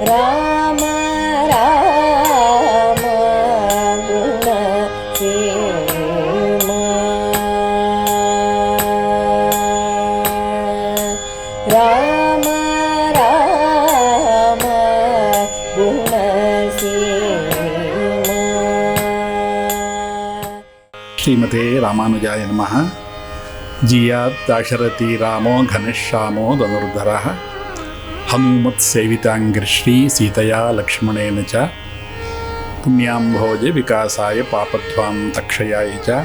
ರಾಮ ರಾಮ ಗುಣ ಸೇಮ ರಾಮ ರಾಮ ಗುಣ ಸೇಮ. ಶ್ರೀಮತೆ ರಾಮಾನುಜಾಯ ನಮಃ. ಜಿಯಾತ್ ದಾಶರಥಿ ರಾಮೋ ಘನಶ್ಯಾಮೋ ಧನುರ್ಧರಃ ಹನುಮತ್ ಸೇವಿತಾಂಗ್ರಿಶ್ರೀ ಸೀತೆಯಾ ಲಕ್ಷ್ಮಣೇನ ಚ ಪುಣ್ಯಾಂಭೋಜ ವಿಕಾಸಾಯ ಪಾಪತ್ವಾಂ ತಕ್ಷಯಾಯ ಚ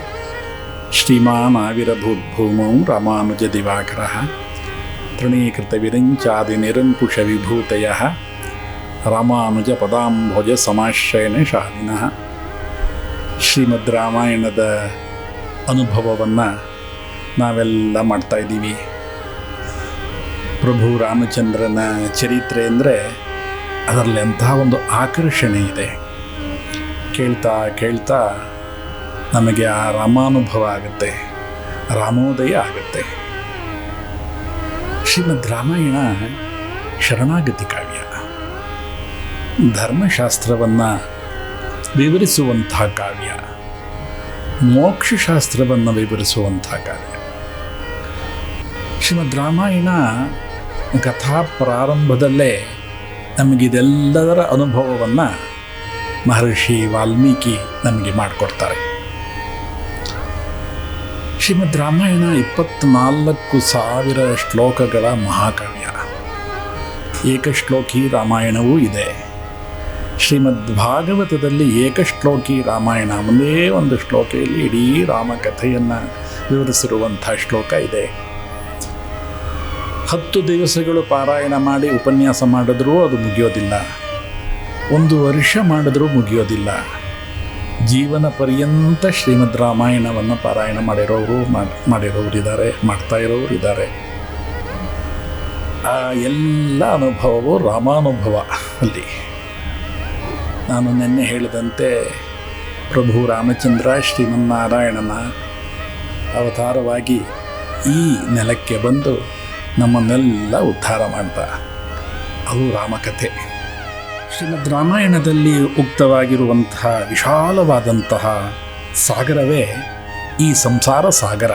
ಶ್ರೀಮಾನ್ ಆವಿರಭೂದ್ಭೂಮೌ ರಾಮಾನುಜ ದಿವಾಕರಃ ತೃಣೀಕೃತ ವಿರಿಂಚಾದಿ ನಿರಂಕುಶ ವಿಭೂತಯಃ ರಾಮಾನುಜ ಪದಾಂಭೋಜ ಸಮಾಶ್ರಯನ ಶಾಲಿನಃ. ಶ್ರೀಮದ್ ರಾಮಾಯಣದ ಅನುಭವವನ್ನು ನಾವೆಲ್ಲ ಮಾಡ್ತಾಯಿದ್ದೀವಿ. ಪ್ರಭು ರಾಮಚಂದ್ರನ ಚರಿತ್ರೆ ಅಂದರೆ ಅದರಲ್ಲಿ ಅಂತಹ ಒಂದು ಆಕರ್ಷಣೆ ಇದೆ. ಕೇಳ್ತಾ ಕೇಳ್ತಾ ನಮಗೆ ಆ ರಾಮಾನುಭವ ಆಗುತ್ತೆ, ರಾಮೋದಯ ಆಗುತ್ತೆ. ಶ್ರೀಮದ್ ರಾಮಾಯಣ ಶರಣಾಗತಿ ಕಾವ್ಯ, ಧರ್ಮಶಾಸ್ತ್ರವನ್ನು ವಿವರಿಸುವಂಥ ಕಾವ್ಯ, ಮೋಕ್ಷಶಾಸ್ತ್ರವನ್ನು ವಿವರಿಸುವಂಥ ಕಾವ್ಯ. ಶ್ರೀಮದ್ ರಾಮಾಯಣ ಕಥಾ ಪ್ರಾರಂಭದಲ್ಲೇ ನಮಗಿದೆಲ್ಲದರ ಅನುಭವವನ್ನು ಮಹರ್ಷಿ ವಾಲ್ಮೀಕಿ ನಮಗೆ ಮಾಡಿಕೊಡ್ತಾರೆ. ಶ್ರೀಮದ್ ರಾಮಾಯಣ 24,000 ಶ್ಲೋಕಗಳ ಮಹಾಕಾವ್ಯ. ಏಕಶ್ಲೋಕಿ ರಾಮಾಯಣವೂ ಇದೆ. ಶ್ರೀಮದ್ ಭಾಗವತದಲ್ಲಿ ಏಕಶ್ಲೋಕಿ ರಾಮಾಯಣ, ಒಂದೇ ಒಂದು ಶ್ಲೋಕೆಯಲ್ಲಿ ಇಡೀ ರಾಮಕಥೆಯನ್ನು ವಿವರಿಸಿರುವಂಥ ಶ್ಲೋಕ ಇದೆ. 10 ದಿವಸಗಳು ಪಾರಾಯಣ ಮಾಡಿ ಉಪನ್ಯಾಸ ಮಾಡಿದ್ರೂ ಅದು ಮುಗಿಯೋದಿಲ್ಲ, 1 ವರ್ಷ ಮಾಡಿದ್ರೂ ಮುಗಿಯೋದಿಲ್ಲ. ಜೀವನ ಪರ್ಯಂತ ಶ್ರೀಮದ್ ರಾಮಾಯಣವನ್ನು ಪಾರಾಯಣ ಮಾಡಿರೋರಿದ್ದಾರೆ, ಮಾಡ್ತಾ ಇರೋರಿದ್ದಾರೆ. ಆ ಎಲ್ಲ ಅನುಭವವು ರಾಮಾನುಭವ. ಅಲ್ಲಿ ನಾನು ನಿನ್ನೆ ಹೇಳಿದಂತೆ ಪ್ರಭು ರಾಮಚಂದ್ರ ಶ್ರೀಮನ್ನಾರಾಯಣನ ಅವತಾರವಾಗಿ ಈ ನೆಲಕ್ಕೆ ಬಂದು ನಮ್ಮನ್ನೆಲ್ಲ ಉದ್ಧಾರ ಮಾಡ್ತಾ, ಅದು ರಾಮಕಥೆ. ಶ್ರೀಮದ್ ರಾಮಾಯಣದಲ್ಲಿ ಉಕ್ತವಾಗಿರುವಂತಹ ವಿಶಾಲವಾದಂತಹ ಸಾಗರವೇ ಈ ಸಂಸಾರ ಸಾಗರ.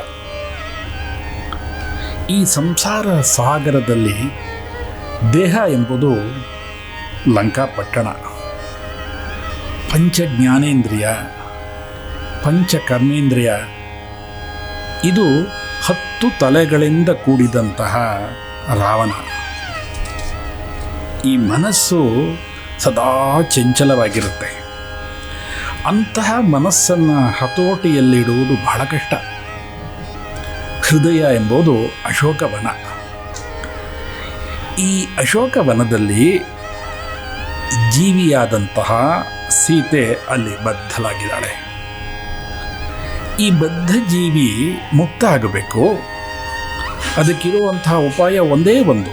ಈ ಸಂಸಾರ ಸಾಗರದಲ್ಲಿ ದೇಹ ಎಂಬುದು ಲಂಕಾಪಟ್ಟಣ. ಪಂಚ ಜ್ಞಾನೇಂದ್ರಿಯ, ಪಂಚ ಕರ್ಮೇಂದ್ರಿಯ, ಇದು 10 ತಲೆಗಳಿಂದ ಕೂಡಿದಂತಹ ರಾವಣ. ಈ ಮನಸ್ಸು ಸದಾ ಚಂಚಲವಾಗಿರುತ್ತೆ. ಅಂತಹ ಮನಸ್ಸನ್ನು ಹತೋಟಿಯಲ್ಲಿಡುವುದು ಬಹಳ ಕಷ್ಟ. ಹೃದಯ ಎಂಬುದು ಅಶೋಕವನ. ಈ ಅಶೋಕವನದಲ್ಲಿ ಜೀವಿಯಾದಂತಹ ಸೀತೆ ಅಲ್ಲಿ ಬದ್ಧಲಾಗಿದ್ದಾಳೆ. ಈ ಬದ್ಧ ಜೀವಿ ಮುಕ್ತ ಆಗಬೇಕು. ಅದಕ್ಕಿರುವಂತಹ ಉಪಾಯ ಒಂದೇ ಒಂದು,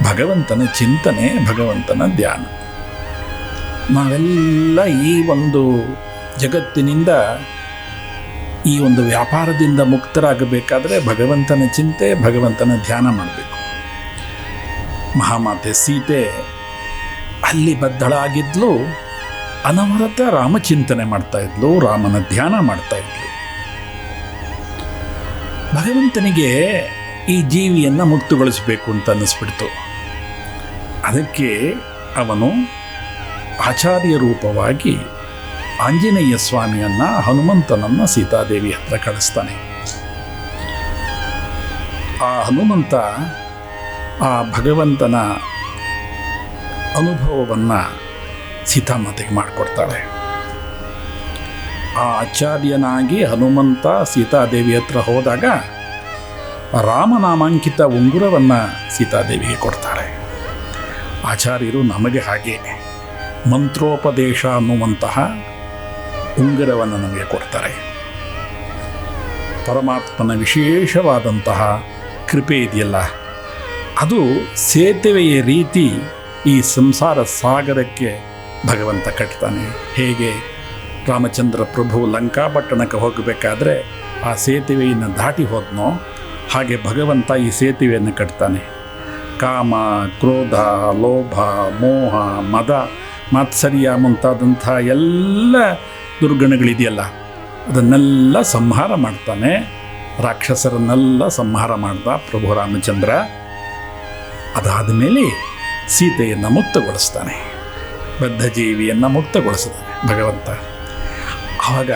ಭಗವಂತನ ಚಿಂತನೆ, ಭಗವಂತನ ಧ್ಯಾನ. ನಾವೆಲ್ಲ ಈ ಒಂದು ಜಗತ್ತಿನಿಂದ, ಈ ಒಂದು ವ್ಯಾಪಾರದಿಂದ ಮುಕ್ತರಾಗಬೇಕಾದ್ರೆ ಭಗವಂತನ ಚಿಂತೆ, ಭಗವಂತನ ಧ್ಯಾನ ಮಾಡಬೇಕು. ಮಹಾಮಾತೆ ಸೀತೆ ಅಲ್ಲಿ ಬದ್ಧಳಾಗಿದ್ಲು, ಅನವರತ ರಾಮಚಿಂತನೆ ಮಾಡ್ತಾ ಇದ್ಲು, ರಾಮನ ಧ್ಯಾನ ಮಾಡ್ತಾ ಇದ್ಲು. ಭಗವಂತನಿಗೆ ಈ ಜೀವಿಯನ್ನು ಮುಕ್ತಗೊಳಿಸಬೇಕು ಅಂತ ಅನ್ನಿಸ್ಬಿಡ್ತು. ಅದಕ್ಕೆ ಅವನು ಆಚಾರ್ಯ ರೂಪವಾಗಿ ಆಂಜನೇಯ ಸ್ವಾಮಿಯನ್ನು, ಹನುಮಂತನನ್ನು ಸೀತಾದೇವಿ ಹತ್ರ ಕಳಿಸ್ತಾನೆ. ಆ ಹನುಮಂತ ಆ ಭಗವಂತನ ಅನುಭವವನ್ನು ಸೀತಾಮಾತೆಗೆ ಮಾಡಿಕೊಡ್ತಾಳೆ. ಆ ಆಚಾರ್ಯನಾಗಿ ಹನುಮಂತ ಸೀತಾದೇವಿ ಹತ್ರ ಹೋದಾಗ ರಾಮನಾಮಾಂಕಿತ ಉಂಗುರವನ್ನು ಸೀತಾದೇವಿಗೆ ಕೊಡ್ತಾಳೆ. ಆಚಾರ್ಯರು ನಮಗೆ ಹಾಗೆ ಮಂತ್ರೋಪದೇಶ ಅನ್ನುವಂತಹ ಉಂಗುರವನ್ನು ನಮಗೆ ಕೊಡ್ತಾರೆ. ಪರಮಾತ್ಮನ ವಿಶೇಷವಾದಂತಹ ಕೃಪೆ ಇದೆಯಲ್ಲ, ಅದು ಸೇತುವೆಯ ರೀತಿ ಈ ಸಂಸಾರ ಸಾಗರಕ್ಕೆ ಭಗವಂತ ಕಟ್ತಾನೆ. ಹೇಗೆ ರಾಮಚಂದ್ರ ಪ್ರಭು ಲಂಕಾಪಟ್ಟಣಕ್ಕೆ ಹೋಗಬೇಕಾದ್ರೆ ಆ ಸೇತುವೆಯನ್ನು ದಾಟಿ ಹೋದ್ನೋ, ಹಾಗೆ ಭಗವಂತ ಈ ಸೇತುವೆಯನ್ನು ಕಟ್ತಾನೆ. ಕಾಮ, ಕ್ರೋಧ, ಲೋಭ, ಮೋಹ, ಮದ, ಮಾತ್ಸರ್ಯ ಮುಂತಾದಂಥ ಎಲ್ಲ ದುರ್ಗುಣಗಳಿದೆಯಲ್ಲ ಅದನ್ನೆಲ್ಲ ಸಂಹಾರ ಮಾಡ್ತಾನೆ. ರಾಕ್ಷಸರನ್ನೆಲ್ಲ ಸಂಹಾರ ಮಾಡ್ದ ಪ್ರಭು ರಾಮಚಂದ್ರ. ಅದಾದ ಮೇಲೆ ಸೀತೆಯನ್ನು ಮುಕ್ತಗೊಳಿಸ್ತಾನೆ, ಬದ್ಧಜೀವಿಯನ್ನು ಮುಕ್ತಗೊಳಿಸ್ತಾನೆ ಭಗವಂತ. ಆವಾಗ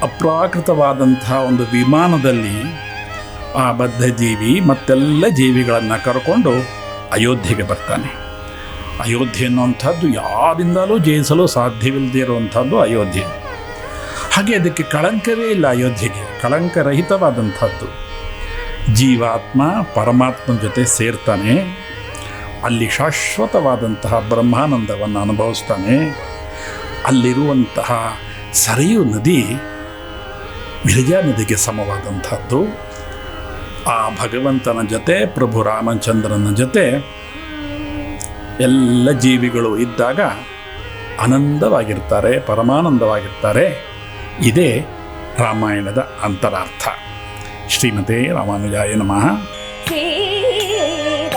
ಅಪ್ರಾಕೃತವಾದಂಥ ಒಂದು ವಿಮಾನದಲ್ಲಿ ಆ ಬದ್ಧಜೀವಿ ಮತ್ತೆಲ್ಲ ಜೀವಿಗಳನ್ನು ಕರ್ಕೊಂಡು ಅಯೋಧ್ಯೆಗೆ ಬರ್ತಾನೆ. ಅಯೋಧ್ಯೆ ಅನ್ನುವಂಥದ್ದು ಯಾರಿಂದಲೂ ಜಯಿಸಲು ಸಾಧ್ಯವಿಲ್ಲದೆ ಇರುವಂಥದ್ದು ಅಯೋಧ್ಯೆ. ಹಾಗೆ ಅದಕ್ಕೆ ಕಳಂಕವೇ ಇಲ್ಲ. ಅಯೋಧ್ಯೆಗೆ ಕಳಂಕರಹಿತವಾದಂಥದ್ದು. ಜೀವಾತ್ಮ ಪರಮಾತ್ಮನ ಜೊತೆ ಸೇರ್ತಾನೆ, ಅಲ್ಲಿ ಶಾಶ್ವತವಾದಂತಹ ಬ್ರಹ್ಮಾನಂದವನ್ನು ಅನುಭವಿಸ್ತಾನೆ. ಅಲ್ಲಿರುವಂತಹ ಸರಿಯು ನದಿ ವಿರಜಾ ನದಿಗೆ ಸಮವಾದಂಥದ್ದು. ಆ ಭಗವಂತನ ಜೊತೆ ಪ್ರಭು ರಾಮಚಂದ್ರನ ಜೊತೆ ಎಲ್ಲ ಜೀವಿಗಳು ಇದ್ದಾಗ ಆನಂದವಾಗಿರ್ತಾರೆ, ಪರಮಾನಂದವಾಗಿರ್ತಾರೆ. ಇದೇ ರಾಮಾಯಣದ ಅಂತರಾರ್ಥ. ಶ್ರೀಮತೆ ರಾಮಾನುಜಾಯ ನಮಃ. ಸೀತಾರಾಮ